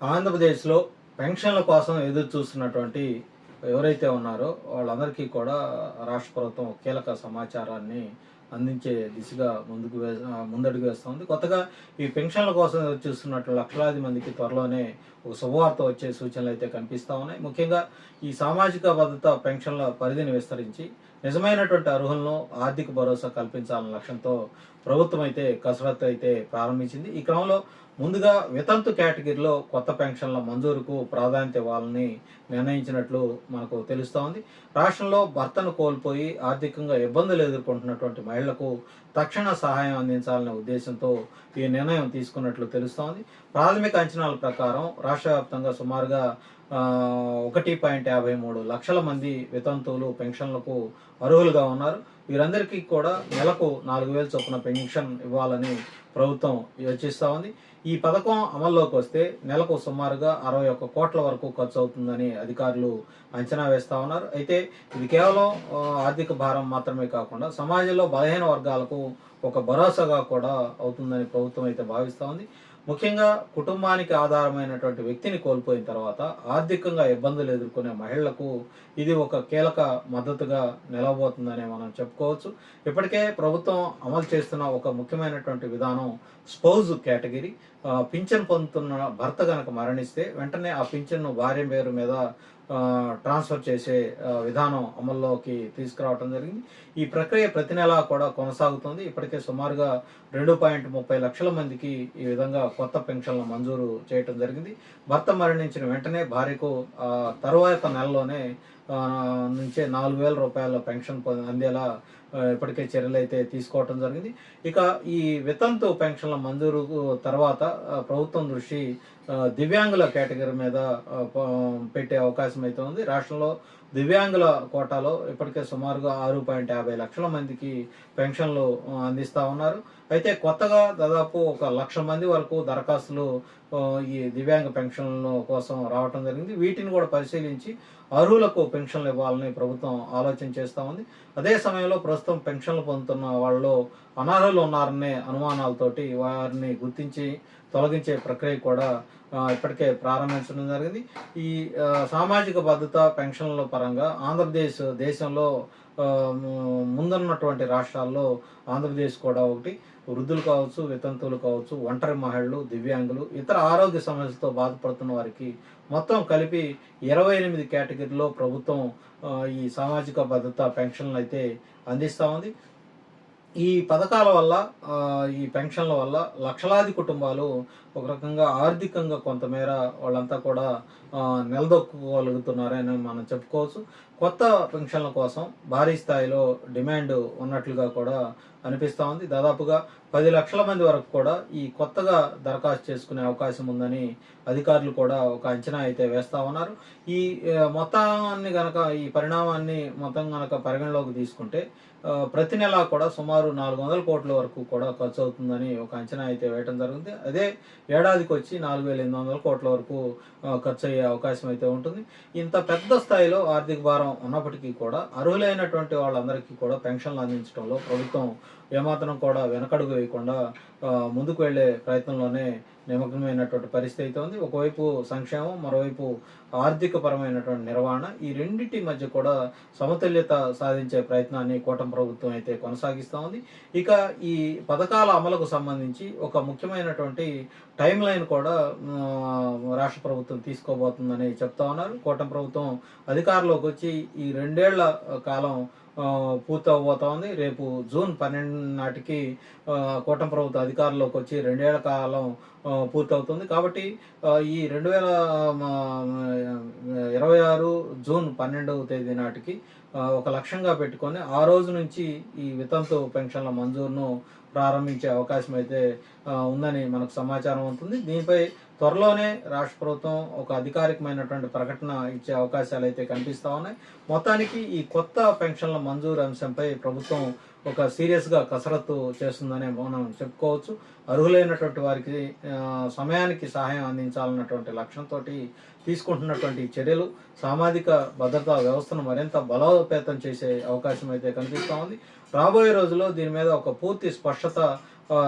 ఆంధ్రప్రదేశ్లో పెన్షన్ల కోసం ఎదురు చూస్తున్నటువంటి ఎవరైతే ఉన్నారో వాళ్ళందరికీ కూడా రాష్ట్ర ప్రభుత్వం కీలక సమాచారాన్ని అందించే దిశగా ముందడుగు వేస్తుంది. కొత్తగా ఈ పెన్షన్ల కోసం ఎదురు చూస్తున్నట్లు లక్షలాది మందికి త్వరలోనే ఒక శుభవార్త వచ్చే సూచనలు అయితే కనిపిస్తూ ఉన్నాయి. ముఖ్యంగా ఈ సామాజిక భద్రత పెన్షన్ల పరిధిని విస్తరించి నిజమైనటువంటి అర్హులను ఆర్థిక భరోసా కల్పించాలన్న లక్ష్యంతో ప్రభుత్వం అయితే కసరత్తు అయితే ప్రారంభించింది. ఈ క్రమంలో ముందుగా వితంతు కేటగిరీలో కొత్త పెన్షన్ల మంజూరుకు ప్రాధాన్యత ఇవ్వాలని నిర్ణయించినట్లు మనకు తెలుస్తోంది. రాష్ట్రంలో భర్తను కోల్పోయి ఆర్థికంగా ఇబ్బందులు ఎదుర్కొంటున్నటువంటి మహిళలకు తక్షణ సహాయం అందించాలనే ఉద్దేశంతో ఈ నిర్ణయం తీసుకున్నట్లు తెలుస్తోంది. ప్రాథమిక అంచనాల ప్రకారం రాష్ట్ర వ్యాప్తంగా సుమారుగా 1.53 లక్షల మంది వితంతువులు పెన్షన్లకు అర్హులుగా ఉన్నారు. వీరందరికీ కూడా నెలకు 4,000 చొప్పున పెన్షన్ ఇవ్వాలని ప్రభుత్వం యోచిస్తూ ఉంది. ఈ పథకం అమల్లోకి వస్తే నెలకు సుమారుగా 61 కోట్ల వరకు ఖర్చు అవుతుందని అధికారులు అంచనా వేస్తూ ఉన్నారు. అయితే ఇది కేవలం ఆర్థిక భారం మాత్రమే కాకుండా సమాజంలో బలహీన వర్గాలకు ఒక భరోసాగా కూడా అవుతుందని ప్రభుత్వం అయితే భావిస్తూ ఉంది. ముఖ్యంగా కుటుంబానికి ఆధారమైనటువంటి వ్యక్తిని కోల్పోయిన తర్వాత ఆర్థికంగా ఇబ్బందులు ఎదుర్కొనే మహిళలకు ఇది ఒక కీలక మద్దతుగా నిలవబోతుందని మనం చెప్పుకోవచ్చు. ఇప్పటికే ప్రభుత్వం అమలు చేస్తున్న ఒక ముఖ్యమైనటువంటి విధానం స్పౌజ్ కేటగిరీ. పింఛన్ పొందుతున్న భర్త గనక మరణిస్తే వెంటనే ఆ పింఛన్ను భార్య పేరు మీద ట్రాన్స్ఫర్ చేసే విధానం అమల్లోకి తీసుకురావడం జరిగింది. ఈ ప్రక్రియ ప్రతి నెలా కూడా కొనసాగుతుంది. ఇప్పటికే సుమారుగా 2.30 లక్షల మందికి ఈ విధంగా కొత్త పెన్షన్ల మంజూరు చేయటం జరిగింది. భర్త మరణించిన వెంటనే భార్యకు తరువాత నెలలోనే నుంచే 4,000 రూపాయల పెన్షన్ అందేలా ఇప్పటికే చర్యలు అయితే తీసుకోవటం జరిగింది. ఇక ఈ వితంతు పెన్షన్ల మంజూరు తర్వాత ప్రభుత్వం దృష్టి దివ్యాంగుల కేటగిరీ మీద పెట్టే అవకాశం అయితే ఉంది. రాష్ట్రంలో దివ్యాంగుల కోటాలో ఇప్పటికే సుమారుగా 6.50 లక్షల మందికి పెన్షన్లు అందిస్తూ ఉన్నారు. అయితే కొత్తగా దాదాపు 1,00,000 మంది వరకు దరఖాస్తులు ఈ దివ్యాంగ పెన్షన్ల కోసం రావటం జరిగింది. వీటిని కూడా పరిశీలించి అర్హులకు పెన్షన్లు ఇవ్వాలని ప్రభుత్వం ఆలోచన చేస్తూ ఉంది. అదే సమయంలో ప్రస్తుతం పెన్షన్లు పొందుతున్న వాళ్ళు అనర్హులు ఉన్నారనే అనుమానాలతోటి వారిని గుర్తించి తొలగించే ప్రక్రియ కూడా ఇప్పటికే ప్రారంభించడం జరిగింది. ఈ సామాజిక భద్రత పెన్షన్ల పరంగా ఆంధ్రప్రదేశ్ దేశంలో ముందున్నటువంటి రాష్ట్రాల్లో ఆంధ్రప్రదేశ్ కూడా ఒకటి. వృద్ధులు కావచ్చు, వితంతువులు కావచ్చు, ఒంటరి మహిళలు, దివ్యాంగులు, ఇతర ఆరోగ్య సమస్యలతో బాధపడుతున్న వారికి మొత్తం కలిపి 28 కేటగిరీలో ప్రభుత్వం ఈ సామాజిక భద్రత పెన్షన్లు అయితే అందిస్తూ ఉంది. ఈ పథకాల వల్ల ఈ పెన్షన్ల వల్ల లక్షలాది కుటుంబాలు ఒక రకంగా ఆర్థికంగా కొంతమేర వాళ్ళంతా కూడా నిలదొక్కుకోగలుగుతున్నారని మనం చెప్పుకోవచ్చు. కొత్త పెన్షన్ల కోసం భారీ స్థాయిలో డిమాండ్ ఉన్నట్లుగా కూడా అనిపిస్తూ ఉంది. దాదాపుగా 10 లక్షల మంది వరకు కూడా ఈ కొత్తగా దరఖాస్తు చేసుకునే అవకాశం ఉందని అధికారులు కూడా ఒక అంచనా అయితే వేస్తూ ఉన్నారు. ఈ మొత్తాన్ని గనక ఈ పరిణామాన్ని మొత్తం గనక పరిగణలోకి తీసుకుంటే ప్రతి నెల కూడా సుమారు 400 కోట్ల వరకు కూడా ఖర్చు అవుతుందని ఒక అంచనా అయితే వేయడం జరుగుతుంది. అదే ఏడాదికి వచ్చి 4,800 కోట్ల వరకు ఖర్చు అయ్యే అవకాశం అయితే ఉంటుంది. ఇంత పెద్ద స్థాయిలో ఆర్థిక భారం ఉన్నప్పటికీ కూడా అర్హులైనటువంటి వాళ్ళందరికీ కూడా పెన్షన్లు అందించడంలో ప్రభుత్వం ఏమాత్రం కూడా వెనకడుగు వేయకుండా ముందుకు వెళ్లే ప్రయత్నంలోనే నిమగ్నమైనటువంటి పరిస్థితి అయితే ఉంది. ఒకవైపు సంక్షేమం, మరోవైపు ఆర్థిక పరమైనటువంటి నిర్వహణ, ఈ రెండింటి మధ్య కూడా సమతుల్యత సాధించే ప్రయత్నాన్ని కూటమి ప్రభుత్వం అయితే కొనసాగిస్తూ ఉంది. ఇక ఈ పథకాల అమలుకు సంబంధించి ఒక ముఖ్యమైనటువంటి టైం లైన్ కూడా రాష్ట్ర ప్రభుత్వం తీసుకోబోతుందని చెప్తా ఉన్నారు. కూటమి ప్రభుత్వం అధికారంలోకి వచ్చి ఈ 2 ఏళ్ల కాలం పూర్తవబోతా ఉంది. రేపు జూన్ 12 నాటికి కూటమి ప్రభుత్వ అధికారంలోకి వచ్చి 2 ఏళ్ల కాలం పూర్తవుతుంది. కాబట్టి ఈ 2026 జూన్ 12వ తేదీ నాటికి ఒక లక్ష్యంగా పెట్టుకొని ఆ రోజు నుంచి ఈ వితంతు పెన్షన్ల మంజూరును ప్రారంభించే అవకాశం అయితే ఉందని మనకు సమాచారం ఉంటుంది. దీనిపై త్వరలోనే రాష్ట్ర ప్రభుత్వం ఒక అధికారికమైనటువంటి ప్రకటన ఇచ్చే అవకాశాలు అయితే కనిపిస్తూ ఉన్నాయి. మొత్తానికి ఈ కొత్త పెన్షన్ల మంజూరు అంశంపై ప్రభుత్వం ఒక సీరియస్గా కసరత్తు చేస్తుందని మనం చెప్పుకోవచ్చు. అర్హులైనటువంటి వారికి సమయానికి సహాయం అందించాలన్నటువంటి లక్ష్యంతో తీసుకుంటున్నటువంటి చర్యలు సామాజిక భద్రతా వ్యవస్థను మరింత బలోపేతం చేసే అవకాశం అయితే కనిపిస్తూ ఉంది. రాబోయే రోజుల్లో దీని మీద ఒక పూర్తి స్పష్టత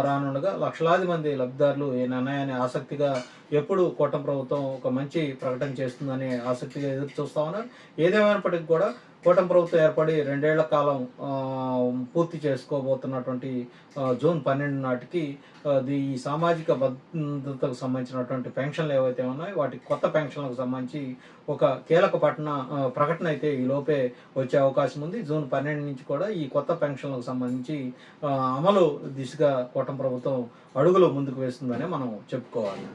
రానుండగా లక్షలాది మంది లబ్ధిదారులు ఈ నిర్ణయాన్ని ఆసక్తిగా ఎప్పుడు కూటమి ప్రభుత్వం ఒక మంచి ప్రకటన చేస్తుందని ఆసక్తిగా ఎదురు చూస్తా ఉన్నారు. ఏదేమైనప్పటికీ కూడా కూటమి ప్రభుత్వం ఏర్పడి 2 ఏళ్ల కాలం పూర్తి చేసుకోబోతున్నటువంటి జూన్ 12 నాటికి ఈ సామాజిక భద్రతకు సంబంధించినటువంటి పెన్షన్లు ఏవైతే ఉన్నాయో వాటి కొత్త పెన్షన్లకు సంబంధించి ఒక కీలక ప్రకటన అయితే ఈ లోపే వచ్చే అవకాశం ఉంది. జూన్ 12 నుంచి కూడా ఈ కొత్త పెన్షన్లకు సంబంధించి అమలు దిశగా కూటమి ప్రభుత్వం అడుగులు ముందుకు వేస్తుందని మనం చెప్పుకోవాలి.